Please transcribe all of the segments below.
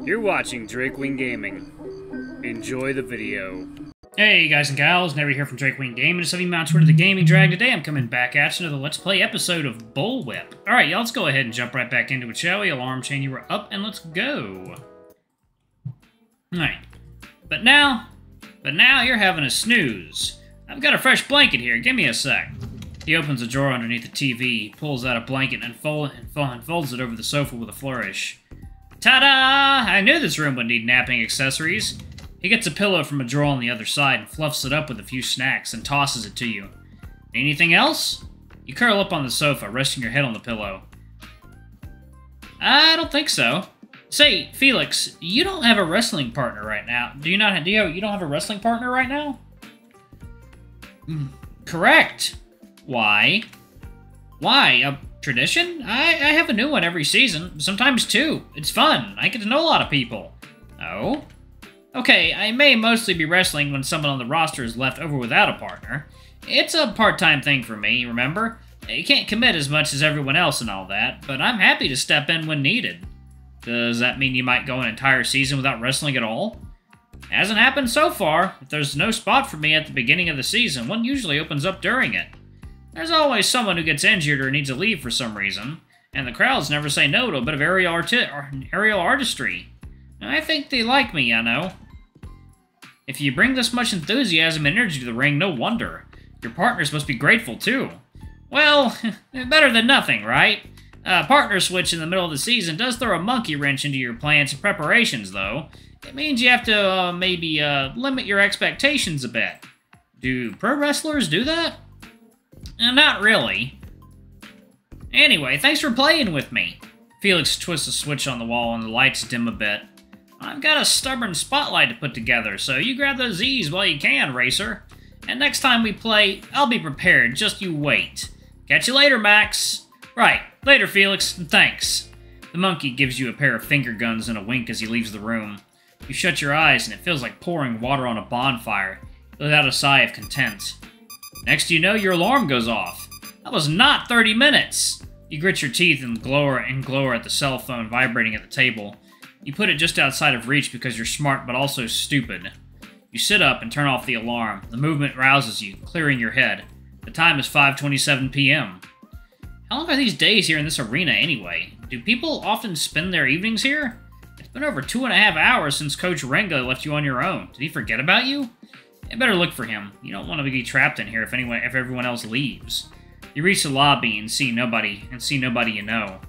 You're watching Drakewing Gaming. Enjoy the video. Hey guys and gals, Never here from Drakewing Gaming. It's Heavy Mount Twitter, the Gaming Drag. Today I'm coming back at you with a Let's Play episode of Bullwhip. Alright, y'all, let's go ahead and jump right back into it, shall we? Alarm chain, you were up, and let's go. Alright. But now you're having a snooze. I've got a fresh blanket here, give me a sec. He opens a drawer underneath the TV, pulls out a blanket, and folds it over the sofa with a flourish. Ta-da! I knew this room would need napping accessories. He gets a pillow from a drawer on the other side and fluffs it up with a few snacks and tosses it to you. Anything else? You curl up on the sofa, resting your head on the pillow. I don't think so. Say, Felix, you don't have a wrestling partner right now. You don't have a wrestling partner right now? Correct. Why? Why? A tradition? I have a new one every season. Sometimes two. It's fun. I get to know a lot of people. Oh? Okay, I may mostly be wrestling when someone on the roster is left over without a partner. It's a part-time thing for me, remember? You can't commit as much as everyone else and all that, but I'm happy to step in when needed. Does that mean you might go an entire season without wrestling at all? Hasn't happened so far. If there's no spot for me at the beginning of the season, one usually opens up during it. There's always someone who gets injured or needs to leave for some reason, and the crowds never say no to a bit of aerial artistry. I think they like me, I know. If you bring this much enthusiasm and energy to the ring, no wonder. Your partners must be grateful, too. Well, better than nothing, right? A partner switch in the middle of the season does throw a monkey wrench into your plans and preparations, though. It means you have to, maybe, limit your expectations a bit. Do pro wrestlers do that? Not really. Anyway, thanks for playing with me. Felix twists a switch on the wall and the lights dim a bit. I've got a stubborn spotlight to put together, so you grab those Z's while you can, Racer. And next time we play, I'll be prepared, just you wait. Catch you later, Max. Right, later, Felix, and thanks. The monkey gives you a pair of finger guns and a wink as he leaves the room. You shut your eyes and it feels like pouring water on a bonfire. You let out a sigh of content. Next you know, your alarm goes off. That was not 30 minutes! You grit your teeth and glower at the cell phone vibrating at the table. You put it just outside of reach because you're smart but also stupid. You sit up and turn off the alarm. The movement rouses you, clearing your head. The time is 5:27 p.m. How long are these days here in this arena anyway? Do people often spend their evenings here? It's been over 2.5 hours since Coach Renga left you on your own. Did he forget about you? You better look for him. You don't want to be trapped in here if everyone else leaves. You reach the lobby and see nobody you know.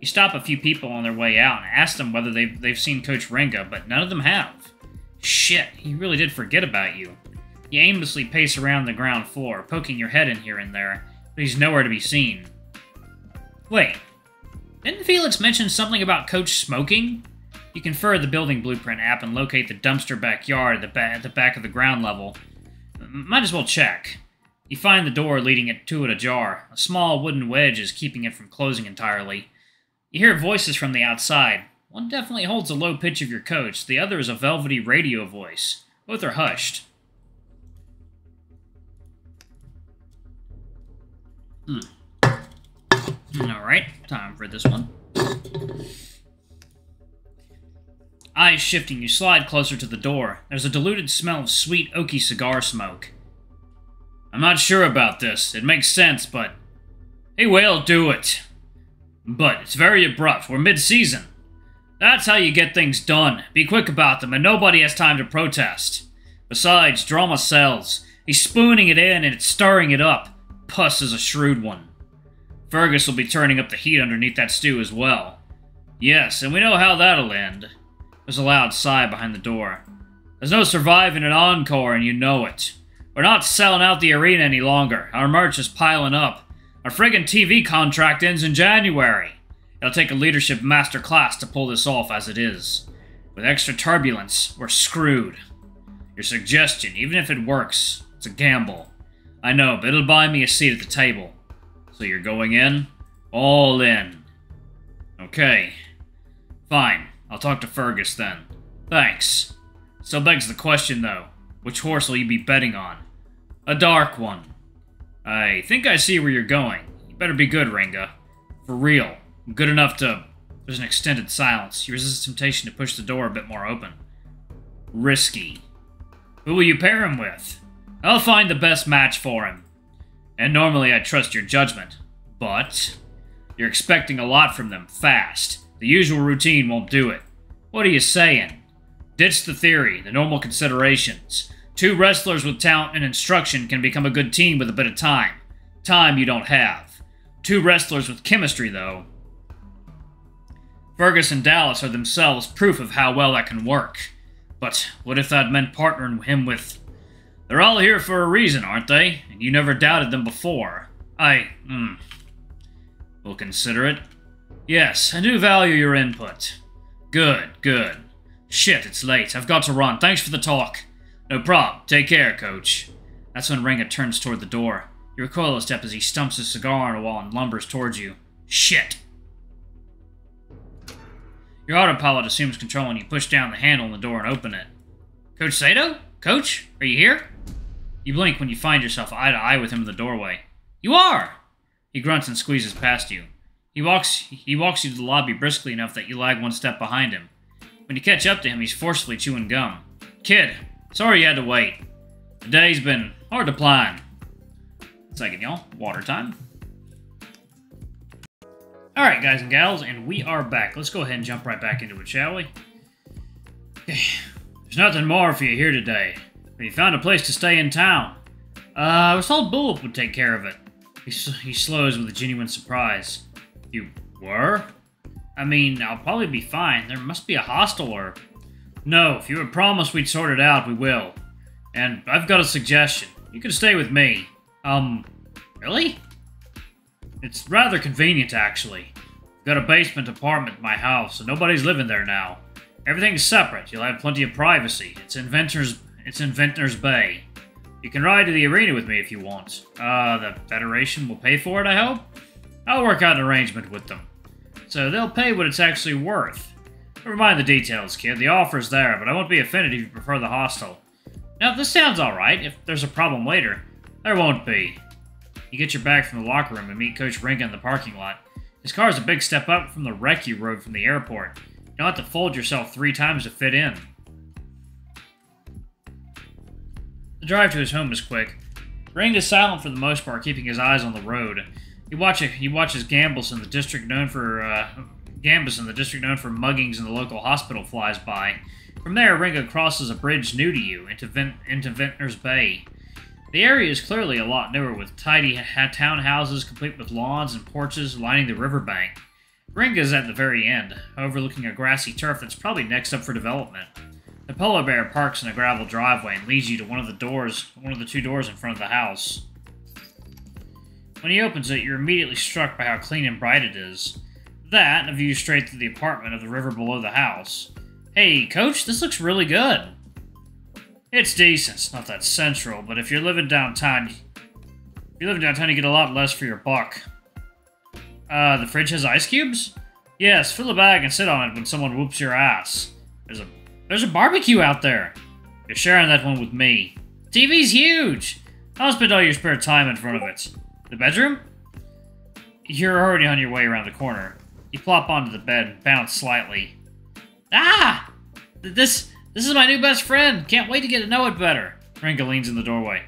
You stop a few people on their way out and ask them whether they've seen Coach Renga, but none of them have. Shit, he really did forget about you. You aimlessly pace around the ground floor, poking your head in here and there, but he's nowhere to be seen. Wait, didn't Felix mention something about Coach smoking? You confer the building blueprint app and locate the dumpster backyard at the back of the ground level. Might as well check. You find the door leading to it ajar. A small wooden wedge is keeping it from closing entirely. You hear voices from the outside. One definitely holds a low pitch of your coach. The other is a velvety radio voice. Both are hushed. Alright, time for this one. Eyes shifting, you slide closer to the door. There's a diluted smell of sweet, oaky cigar smoke. I'm not sure about this. It makes sense, but... Hey, Whale, do it. But it's very abrupt. We're mid-season. That's how you get things done. Be quick about them, and nobody has time to protest. Besides, drama sells. He's spooning it in, and it's stirring it up. Puss is a shrewd one. Fergus will be turning up the heat underneath that stew as well. Yes, and we know how that'll end. There's a loud sigh behind the door. There's no surviving an encore, and you know it. We're not selling out the arena any longer. Our merch is piling up. Our friggin' TV contract ends in January. It'll take a leadership masterclass to pull this off as it is. With extra turbulence, we're screwed. Your suggestion, even if it works, it's a gamble. I know, but it'll buy me a seat at the table. So you're going in? All in. Okay. Fine. I'll talk to Fergus then. Thanks. Still begs the question, though. Which horse will you be betting on? A dark one. I think I see where you're going. You better be good, Renga. For real. Good enough to There's an extended silence. You resist the temptation to push the door a bit more open. Risky. Who will you pair him with? I'll find the best match for him. And normally I trust your judgment. But you're expecting a lot from them fast. The usual routine won't do it. What are you saying? Ditch the theory, the normal considerations. 2 wrestlers with talent and instruction can become a good team with a bit of time. Time you don't have. 2 wrestlers with chemistry, though. Fergus and Dallas are themselves proof of how well that can work. But what if that meant partnering him with... They're all here for a reason, aren't they? And you never doubted them before. We'll consider it. Yes, I do value your input. Good, good. Shit, it's late. I've got to run. Thanks for the talk. No prob. Take care, Coach. That's when Renga turns toward the door. You recoil a step as he stumps his cigar on a wall and lumbers towards you. Shit! Your autopilot assumes control and you push down the handle on the door and open it. Coach Sato? Coach? Are you here? You blink when you find yourself eye to eye with him in the doorway. You are! He grunts and squeezes past you. He walks you to the lobby briskly enough that you lag 1 step behind him. When you catch up to him, he's forcefully chewing gum. Kid, sorry you had to wait. The day's been hard to plan. 1 second, y'all. Water time. Alright, guys and gals, and we are back. Let's go ahead and jump right back into it, shall we? Okay. There's nothing more for you here today. But you found a place to stay in town. I was told Bullwhip would take care of it. He slows with a genuine surprise. You were? I mean, I'll probably be fine. There must be a hostel or... No, if you had promised we'd sort it out, we will. And I've got a suggestion. You can stay with me. Really? It's rather convenient, actually. I've got a basement apartment in my house, so nobody's living there now. Everything's separate. You'll have plenty of privacy. It's in Ventnor's Bay. You can ride to the arena with me if you want. The Federation will pay for it, I hope? I'll work out an arrangement with them. So they'll pay what it's actually worth. Never mind the details, kid. The offer's there, but I won't be offended if you prefer the hostel. Now, this sounds alright. If there's a problem later, there won't be. You get your bag from the locker room and meet Coach Renga in the parking lot. His car is a big step up from the wreck you rode from the airport. You don't have to fold yourself 3 times to fit in. The drive to his home is quick. Renga is silent for the most part, keeping his eyes on the road. He watches Gambus in the district known for muggings in the local hospital flies by. From there, Renga crosses a bridge new to you into Ventnor's Bay. The area is clearly a lot newer, with tidy townhouses complete with lawns and porches lining the riverbank. Renga is at the very end, overlooking a grassy turf that's probably next up for development. The polar bear parks in a gravel driveway and leads you to one of the 2 doors in front of the house. When he opens it, you're immediately struck by how clean and bright it is. That, and a view straight through the apartment of the river below the house. Hey, Coach, this looks really good. It's decent. It's not that central, but if you're living downtown, you get a lot less for your buck. The fridge has ice cubes? Yes, fill a bag and sit on it when someone whoops your ass. There's a barbecue out there. You're sharing that one with me. TV's huge. I'll spend all your spare time in front of it. The bedroom? You're already on your way around the corner. You plop onto the bed and bounce slightly. Ah! This is my new best friend. Can't wait to get to know it better. Renga leans in the doorway.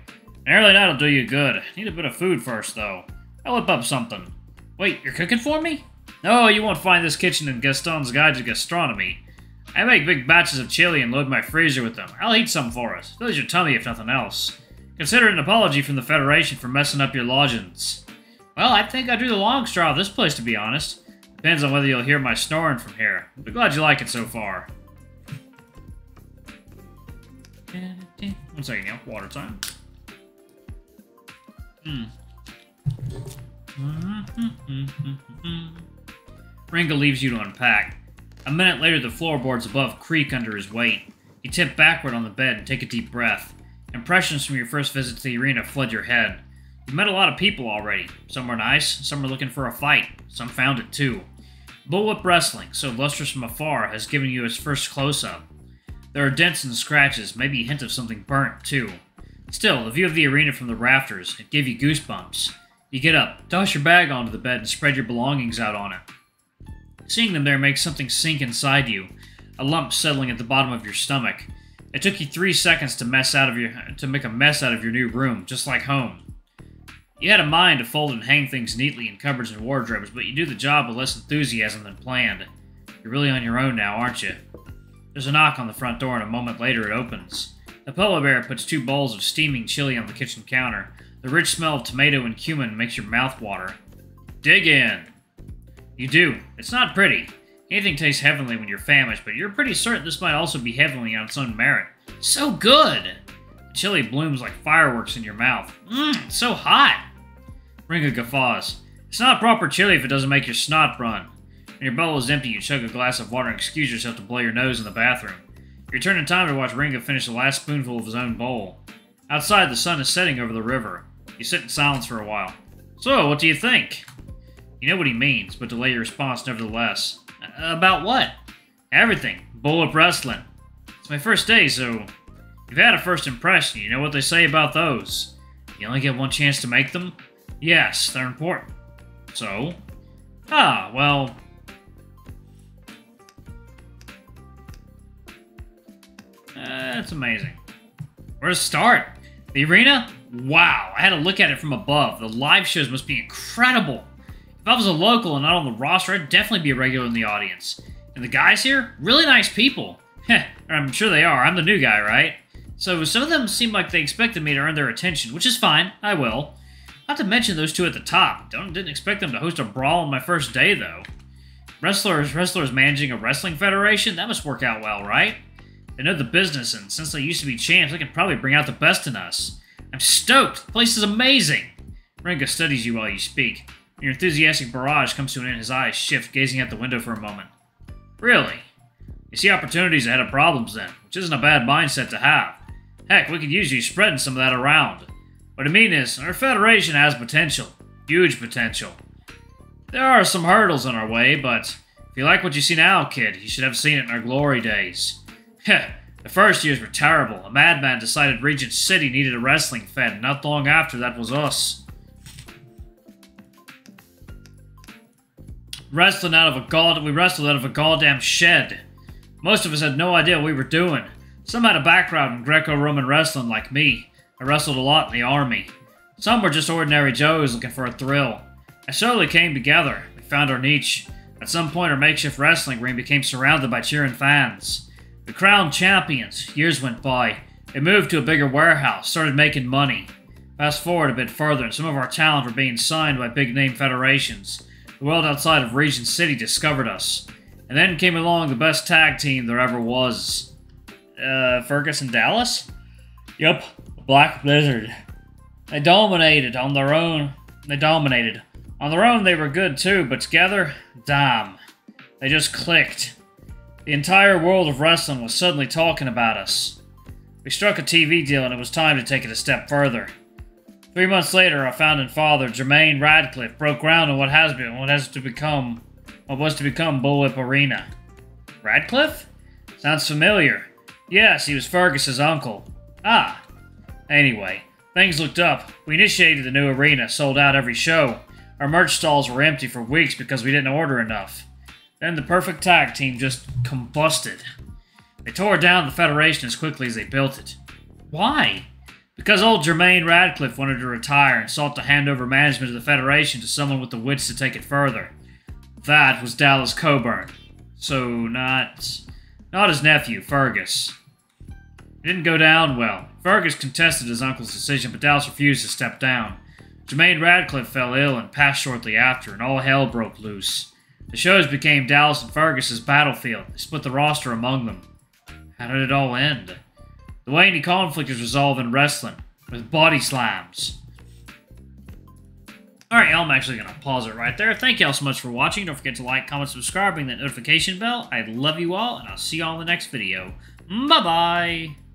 An early night'll do you good. Need a bit of food first, though. I'll whip up something. Wait, you're cooking for me? No, you won't find this kitchen in Gaston's Guide to Gastronomy. I make big batches of chili and load my freezer with them. I'll eat some for us. Fills your tummy if nothing else. Consider it an apology from the Federation for messing up your lodgings. Well, I think I drew the long straw of this place, to be honest. Depends on whether you'll hear my snoring from here. But glad you like it so far. 1 second, yeah. Water time. Renga leaves you to unpack. A minute later, the floorboards above creak under his weight. You tip backward on the bed and take a deep breath. Impressions from your first visit to the arena flood your head. You met a lot of people already. Some were nice, some were looking for a fight. Some found it too. Bullwhip Wrestling, so lustrous from afar, has given you its first close-up. There are dents and scratches, maybe a hint of something burnt too. Still, the view of the arena from the rafters, it gave you goosebumps. You get up, toss your bag onto the bed, and spread your belongings out on it. Seeing them there makes something sink inside you, a lump settling at the bottom of your stomach. It took you 3 seconds to make a mess out of your new room, just like home. You had a mind to fold and hang things neatly in cupboards and wardrobes, but you do the job with less enthusiasm than planned. You're really on your own now, aren't you? There's a knock on the front door, and a moment later it opens. The polar bear puts 2 bowls of steaming chili on the kitchen counter. The rich smell of tomato and cumin makes your mouth water. Dig in. You do. It's not pretty. Anything tastes heavenly when you're famished, but you're pretty certain this might also be heavenly on its own merit. So good! The chili blooms like fireworks in your mouth. It's so hot! Renga guffaws. It's not proper chili if it doesn't make your snot run. When your bowl is empty, you chug a glass of water and excuse yourself to blow your nose in the bathroom. You return in time to watch Renga finish the last spoonful of his own bowl. Outside, the sun is setting over the river. You sit in silence for a while. So, what do you think? You know what he means, but delay your response nevertheless. About what? Everything. Bullwhip wrestling. It's my first day, so you've had a first impression. You know what they say about those. You only get one chance to make them? Yes, they're important. So? Well... that's amazing. Where to start? The arena? Wow, I had to look at it from above. The live shows must be incredible. If I was a local and not on the roster, I'd definitely be a regular in the audience. And the guys here? Really nice people. Heh, I'm sure they are. I'm the new guy, right? So some of them seem like they expected me to earn their attention, which is fine. I will. Not to mention those 2 at the top. Didn't expect them to host a brawl on my first day, though. Wrestlers managing a wrestling federation? That must work out well, right? They know the business, and since they used to be champs, they can probably bring out the best in us. I'm stoked! The place is amazing! Renga studies you while you speak. Your enthusiastic barrage comes to an end, his eyes shift, gazing out the window for a moment. Really? You see opportunities ahead of problems then, which isn't a bad mindset to have. Heck, we could use you spreading some of that around. What I mean is, our federation has potential. Huge potential. There are some hurdles in our way, but if you like what you see now, kid, you should have seen it in our glory days. Heh, the first years were terrible. A madman decided Regent City needed a wrestling fed, and not long after that was us. We wrestled out of a goddamn shed. Most of us had no idea what we were doing. Some had a background in Greco-Roman wrestling like me. I wrestled a lot in the army. Some were just ordinary Joes looking for a thrill. I slowly came together. We found our niche. At some point, our makeshift wrestling ring became surrounded by cheering fans. We crowned champions. Years went by. We moved to a bigger warehouse, started making money. Fast forward a bit further, and some of our talent were being signed by big-name federations. The world outside of Regent City discovered us. And then came along the best tag team there ever was. Fergus and Dallas? Yup, Black Blizzard. They dominated on their own. On their own, they were good too, but together, damn. They just clicked. The entire world of wrestling was suddenly talking about us. We struck a TV deal, and it was time to take it a step further. 3 months later, our founding father, Jermaine Radcliffe, broke ground on what was to become Bullwhip Arena. Radcliffe? Sounds familiar. Yes, he was Fergus's uncle. Anyway, things looked up. We initiated the new arena, sold out every show. Our merch stalls were empty for weeks because we didn't order enough. Then the perfect tag team just combusted. They tore down the Federation as quickly as they built it. Why? Because old Jermaine Radcliffe wanted to retire and sought to hand over management of the Federation to someone with the wits to take it further. That was Dallas Coburn. So, not his nephew, Fergus. It didn't go down well. Fergus contested his uncle's decision, but Dallas refused to step down. Jermaine Radcliffe fell ill and passed shortly after, and all hell broke loose. The shows became Dallas and Fergus's battlefield. They split the roster among them. How did it all end? The way any conflict is resolved in wrestling, with body slams. Alright, y'all, I'm actually going to pause it right there. Thank y'all so much for watching. Don't forget to like, comment, subscribe, ring that notification bell. I love you all, and I'll see y'all in the next video. Bye-bye!